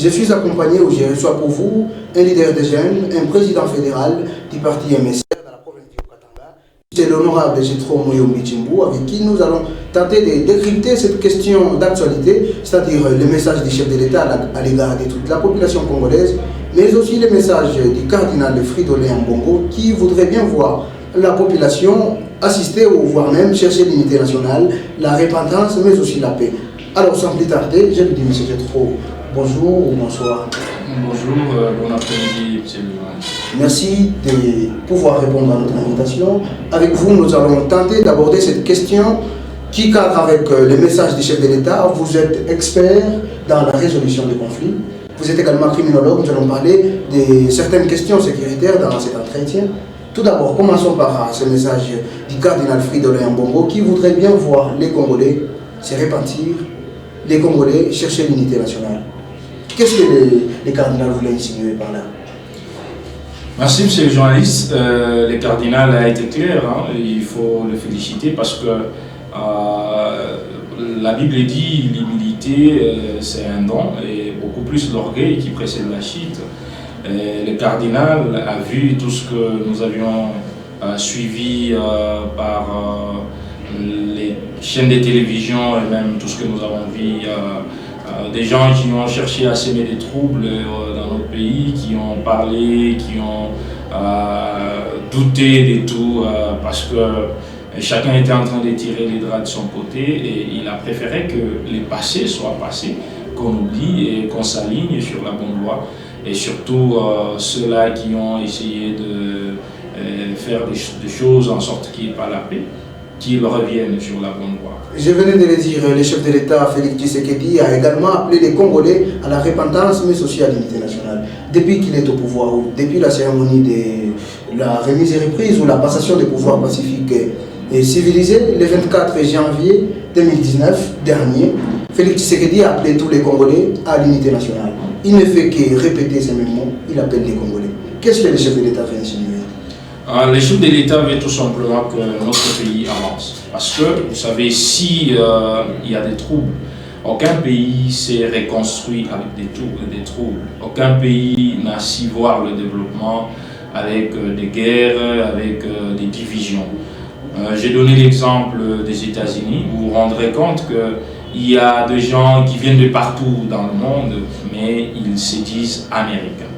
Je suis accompagné ou je reçois pour vous un leader des jeunes, un président fédéral du parti MSR dans la province du Katanga. C'est l'honorable Jethro Mouyombi Tchimbou, avec qui nous allons tenter de décrypter cette question d'actualité, c'est-à-dire le message du chef de l'État à l'égard de toute la population congolaise, mais aussi le message du cardinal Fridolin Ambongo qui voudrait bien voir la population assister ou voire même chercher l'unité nationale, la repentance, mais aussi la paix. Alors sans plus tarder, je lui dis M. Jethro, bonjour ou bonsoir. Bonjour, bon après-midi, M. le. Merci de pouvoir répondre à notre invitation. Avec vous, nous allons tenter d'aborder cette question qui cadre avec le message du chef de l'État. Vous êtes expert dans la résolution des conflits. Vous êtes également criminologue. Nous allons parler de certaines questions sécuritaires dans cet entretien. Tout d'abord, commençons par ce message du cardinal Fridolin Ambongo qui voudrait bien voir les Congolais se repentir, les Congolais chercher l'unité nationale. Qu'est-ce que le cardinal voulait insinuer par là? Merci, monsieur le journaliste. Le cardinal a été clair, hein, il faut le féliciter parce que la Bible dit l'humilité c'est un don et beaucoup plus l'orgueil qui précède la chute. Le cardinal a vu tout ce que nous avions suivi par les chaînes de télévision et même tout ce que nous avons vu. Des gens qui ont cherché à semer des troubles dans notre pays, qui ont parlé, qui ont douté de tout parce que chacun était en train de tirer les draps de son côté et il a préféré que les passés soient passés, qu'on oublie et qu'on s'aligne sur la bonne voie. Et surtout ceux-là qui ont essayé de faire des choses en sorte qu'il n'y ait pas la paix, qu'ils reviennent sur la bonne voie. Je venais de le dire, le chef de l'État, Félix Tshisekedi, a également appelé les Congolais à la repentance, mais aussi à l'unité nationale. Depuis qu'il est au pouvoir, ou depuis la cérémonie de la remise et reprise ou la passation des pouvoirs pacifiques et civilisés, le 24 janvier 2019 dernier, Félix Tshisekedi a appelé tous les Congolais à l'unité nationale. Il ne fait que répéter ces mêmes mots, il appelle les Congolais. Qu'est-ce que le chef de l'État veut insinuer? Le chef de l'État veut tout simplement que notre pays avance. Parce que, vous savez, s'il y a des troubles, aucun pays s'est reconstruit avec des troubles. Aucun pays n'a su voir le développement avec des guerres, avec des divisions. J'ai donné l'exemple des États-Unis. Vous vous rendrez compte qu'il y a des gens qui viennent de partout dans le monde, mais ils se disent américains.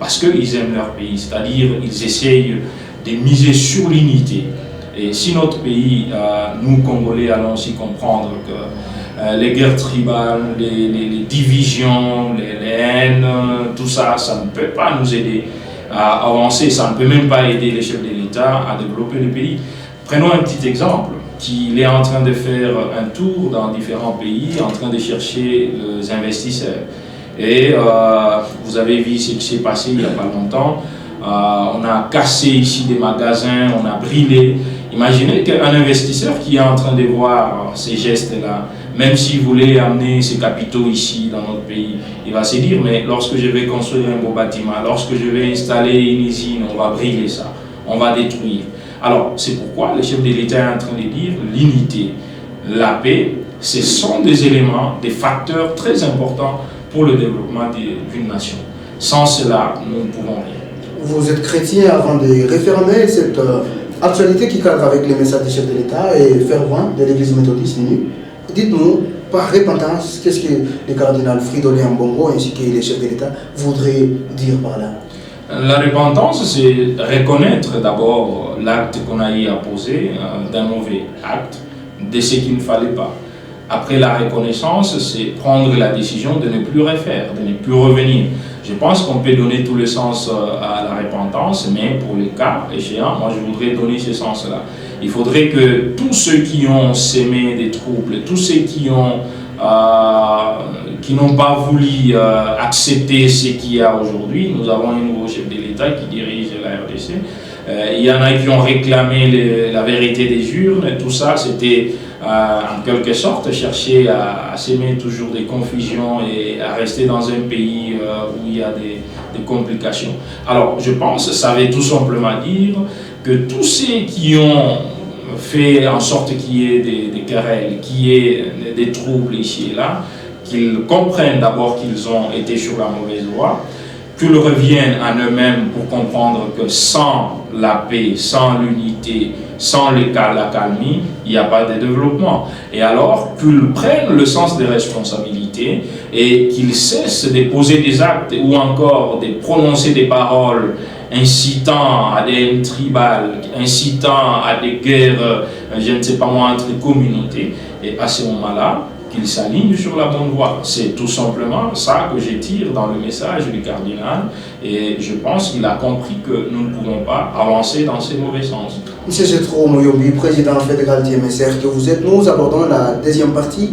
Parce qu'ils aiment leur pays, c'est-à-dire ils essayent de miser sur l'unité. Et si notre pays, nous Congolais, allons aussi comprendre que les guerres tribales, les divisions, les haines, tout ça, ça ne peut pas nous aider à avancer, ça ne peut même pas aider les chefs de l'État à développer le pays. Prenons un petit exemple, qu'il est en train de faire un tour dans différents pays, en train de chercher les investisseurs. Et vous avez vu ce qui s'est passé il n'y a pas longtemps. On a cassé ici des magasins, on a brûlé. Imaginez qu'un investisseur qui est en train de voir ces gestes-là, même s'il voulait amener ses capitaux ici dans notre pays, il va se dire, mais lorsque je vais construire un beau bâtiment, lorsque je vais installer une usine, on va brûler ça, on va détruire. Alors, c'est pourquoi le chef de l'État est en train de dire l'unité, la paix, ce sont des éléments, des facteurs très importants pour le développement d'une nation. Sans cela, nous ne pouvons rien. Vous êtes chrétien avant de refermer cette actualité qui cadre avec les messages du chef de l'État et fervent de l'Église méthodiste unie. Dites-nous, par repentance, qu'est-ce que le cardinal Fridolin Ambongo ainsi que les chefs de l'État voudraient dire par là? La repentance, c'est reconnaître d'abord l'acte qu'on a eu à poser, d'un mauvais acte, de ce qu'il ne fallait pas. Après la reconnaissance, c'est prendre la décision de ne plus refaire, de ne plus revenir. Je pense qu'on peut donner tout le sens à la repentance, mais pour les cas échéants, moi je voudrais donner ce sens-là. Il faudrait que tous ceux qui ont sémé des troubles, tous ceux qui n'ont pas voulu accepter ce qu'il y a aujourd'hui, nous avons un nouveau chef de l'État qui dirige la RDC. Il y en a qui ont réclamé la vérité des urnes, tout ça c'était en quelque sorte chercher à s'aimer toujours des confusions et à rester dans un pays où il y a des complications. Alors je pense que ça veut tout simplement dire que tous ceux qui ont fait en sorte qu'il y ait des querelles, qu'il y ait des troubles ici et là, qu'ils comprennent d'abord qu'ils ont été sur la mauvaise voie, qu'ils reviennent à eux-mêmes pour comprendre que sans la paix, sans l'unité, sans la calmie, il n'y a pas de développement. Et alors qu'ils prennent le sens des responsabilités et qu'ils cessent de poser des actes ou encore de prononcer des paroles incitant à des haines tribales, incitant à des guerres, je ne sais pas moi, entre communautés. Et à ce moment-là, qu'ils s'alignent sur la bonne voie. C'est tout simplement ça que je tire dans le message du cardinal et je pense qu'il a compris que nous ne pouvons pas avancer dans ces mauvais sens. Monsieur Jetro Moyombi, président fédéral du MSR que vous êtes, nous abordons la deuxième partie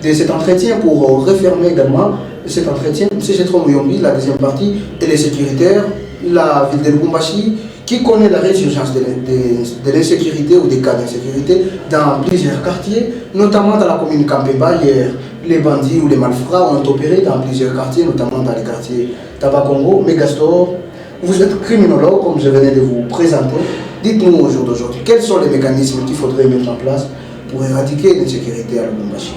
de cet entretien pour refermer également cet entretien. Monsieur Jetro Moyombi, la deuxième partie, et les sécuritaires, la ville de Lubumbashi, qui connaît la résurgence de l'insécurité ou des cas d'insécurité dans plusieurs quartiers, notamment dans la commune Kampeba. Hier, les bandits ou les malfrats ont opéré dans plusieurs quartiers, notamment dans les quartiers Tabakongo, Megastor. Vous êtes criminologue, comme je venais de vous présenter. Dites-nous au jour d'aujourd'hui, quels sont les mécanismes qu'il faudrait mettre en place pour éradiquer l'insécurité à Lubumbashi?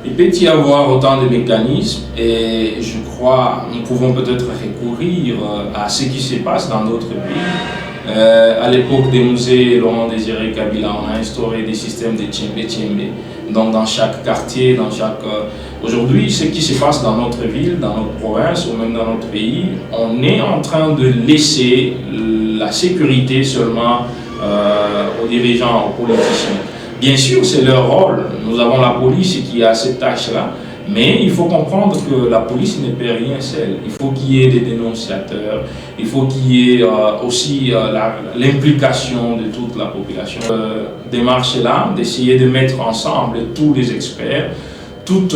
Il peut y avoir autant de mécanismes et je crois nous pouvons peut-être recourir à ce qui se passe dans d'autres pays. À l'époque des musées Laurent Désiré Kabila, on a instauré des systèmes de tchembe. Donc dans chaque quartier, dans chaque... Aujourd'hui, ce qui se passe dans notre ville, dans notre province ou même dans notre pays, on est en train de laisser la sécurité seulement aux dirigeants, aux politiciens. Bien sûr, c'est leur rôle. Nous avons la police qui a cette tâche-là, mais il faut comprendre que la police ne peut rien seule. Il faut qu'il y ait des dénonciateurs, il faut qu'il y ait aussi l'implication de toute la population. Démarche-là, d'essayer de mettre ensemble tous les experts, toute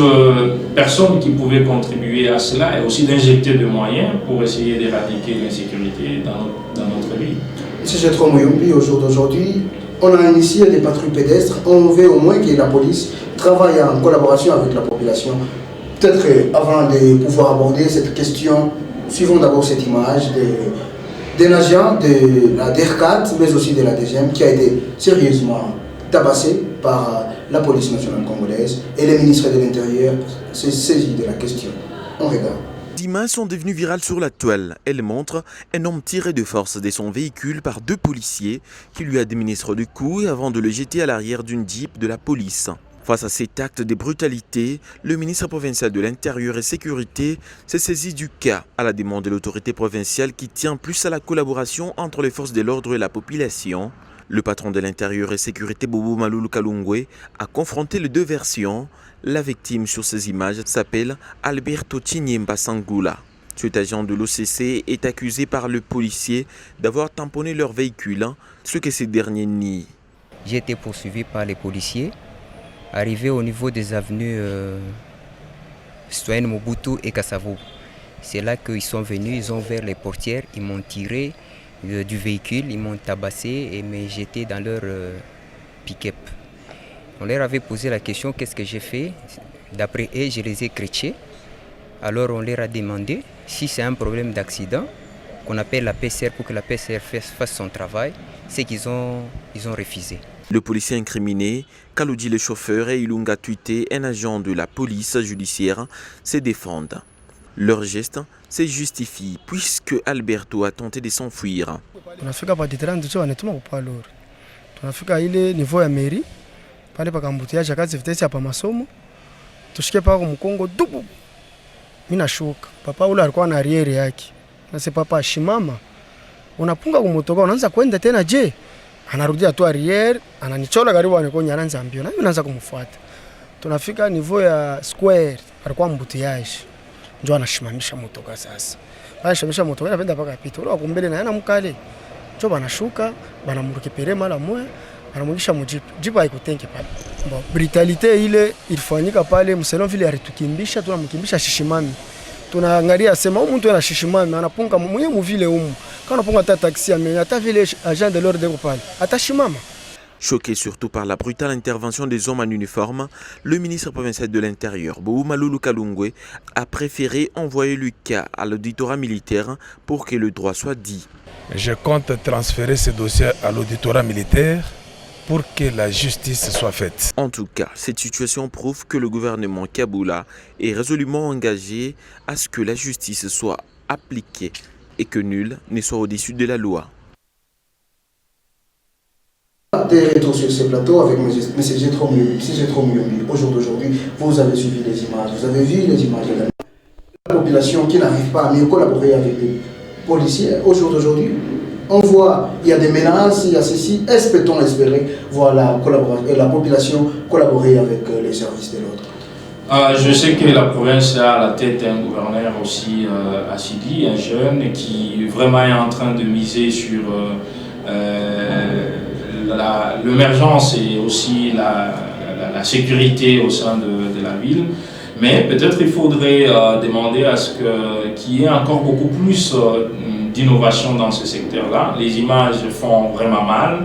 personne qui pouvait contribuer à cela et aussi d'injecter des moyens pour essayer d'éradiquer l'insécurité dans notre ville. Monsieur Jetro Moyombi, au jour d'aujourd'hui, on a initié des patrouilles pédestres. On veut au moins que la police travaille en collaboration avec la population. Peut-être avant de pouvoir aborder cette question, suivons d'abord cette image d'un agent de la DER4, mais aussi de la DGM, qui a été sérieusement tabassé par la police nationale congolaise. Et le ministre de l'Intérieur s'est saisi de la question. On regarde. Les images sont devenues virales sur la toile. Elles montrent un homme tiré de force de son véhicule par deux policiers qui lui administrent du coup avant de le jeter à l'arrière d'une Jeep de la police. Face à cet acte de brutalité, le ministre provincial de l'Intérieur et Sécurité s'est saisi du cas à la demande de l'autorité provinciale qui tient plus à la collaboration entre les forces de l'ordre et la population. Le patron de l'Intérieur et Sécurité, Boubou Maloulou Kalungwe, a confronté les deux versions. La victime sur ces images s'appelle Alberto Chinyemba Sangula. Cet agent de l'OCC est accusé par le policier d'avoir tamponné leur véhicule, ce que ces derniers nient. J'ai été poursuivi par les policiers. Arrivé au niveau des avenues Citoyenne Mobutu et Kassavo. C'est là qu'ils sont venus, ils ont ouvert les portières, ils m'ont tiré du véhicule, ils m'ont tabassé et m'ont jeté dans leur pick-up. On leur avait posé la question qu'est-ce que j'ai fait. D'après eux, je les ai chrétiens. Alors on leur a demandé si c'est un problème d'accident, qu'on appelle la PCR pour que la PCR fasse son travail. C'est qu'ils ont refusé. Le policier incriminé, Kaloudi le chauffeur et Ilunga Tuité, un agent de la police judiciaire, se défendent. Leur geste se justifie puisque Alberto a tenté de s'enfuir. Tunafika ile niveau ya mairie pale pakambutiaje kazi vitesi hapa masomo tushike pako mkongo dubu mimi nashuka papa ule alikuwa na riere yake nase papa shimama unapunga kumotoka unaanza kwenda tena je anarudia tu riere ananichola karibu anakonya anaanza mbio na mimi naanza kumfuata tunafika niveau ya square alikuwa mbutiaje njoo anashimamisha motoka sasa anashimamisha motoka anapenda paka pita ule akumbele na yana mkale njoo banashuka banamurukipere mara moja anamugisha mujipu jipu haikutenke pale brutalité ile ilifanyika pale mselon vile alitukimbisha tunamkimbisha shishimami tunaangalia sema huyu mtu ana shishimami anapunga mwenye mvile humu kana punga ta taxi amenye hata vile agent de l'ordre pale atashimama. Choqué surtout par la brutale intervention des hommes en uniforme, le ministre provincial de l'Intérieur, Boubou Maloulou Kalungwe, a préféré envoyer le cas à l'auditorat militaire pour que le droit soit dit. Je compte transférer ce dossier à l'auditorat militaire pour que la justice soit faite. En tout cas, cette situation prouve que le gouvernement Kaboula est résolument engagé à ce que la justice soit appliquée et que nul ne soit au-dessus de la loi. Des retours sur ces plateaux avec M. Jethro Muyombi. Au jour d'aujourd'hui, vous avez suivi les images, vous avez vu les images de la population qui n'arrive pas à mieux collaborer avec les policiers. Au jour d'aujourd'hui, on voit, il y a des menaces, il y a ceci. Est-ce que peut-on espérer voir la population collaborer avec les services de l'ordre? Je sais que la province a à la tête un gouverneur aussi Assidi, un jeune qui vraiment est en train de miser sur l'émergence et aussi la sécurité au sein de la ville. Mais peut-être il faudrait demander à ce qu'il y ait encore beaucoup plus d'innovation dans ce secteur-là. Les images font vraiment mal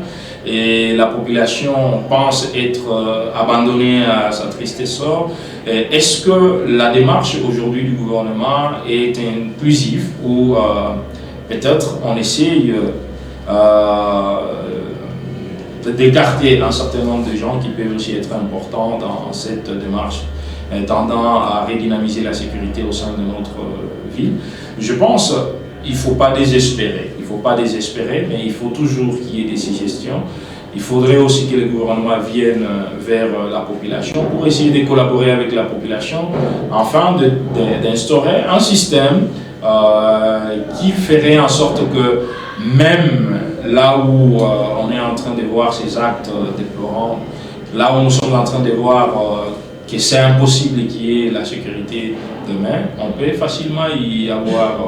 et la population pense être abandonnée à sa triste sort. Est-ce que la démarche aujourd'hui du gouvernement est inclusive ou peut-être on essaye d'écarter un certain nombre de gens qui peuvent aussi être importants dans cette démarche tendant à redynamiser la sécurité au sein de notre ville. Je pense qu'il ne faut pas désespérer. Il ne faut pas désespérer, mais il faut toujours qu'il y ait des suggestions. Il faudrait aussi que le gouvernement vienne vers la population pour essayer de collaborer avec la population afin d'instaurer un système qui ferait en sorte que même là où on est en train de voir ces actes déplorants, là où nous sommes en train de voir que c'est impossible qu'il y ait la sécurité demain, on peut facilement y avoir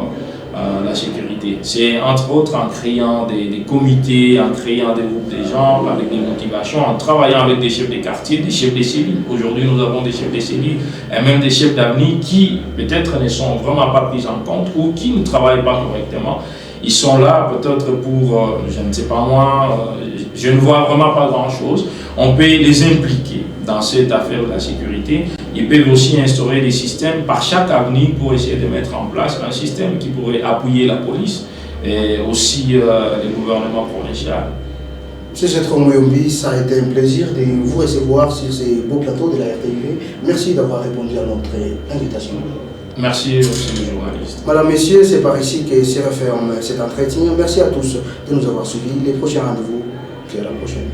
la sécurité. C'est entre autres en créant des comités, en créant des groupes de gens, avec des motivations, en travaillant avec des chefs de quartier, des chefs de cellules. Aujourd'hui, nous avons des chefs de cellules et même des chefs d'avenir qui peut-être ne sont vraiment pas pris en compte ou qui ne travaillent pas correctement. Ils sont là peut-être pour, je ne sais pas moi, je ne vois vraiment pas grand-chose. On peut les impliquer dans cette affaire de la sécurité. Ils peuvent aussi instaurer des systèmes par chaque avenue pour essayer de mettre en place un système qui pourrait appuyer la police et aussi le gouvernement provincial. M. Jethro Muyombi, ça a été un plaisir de vous recevoir sur ces beaux plateaux de la RTV. Merci d'avoir répondu à notre invitation. Merci, monsieur le journaliste. Madame, Messieurs, c'est par ici que se referme cet entretien. Merci à tous de nous avoir suivis. Les prochains rendez-vous, puis à la prochaine.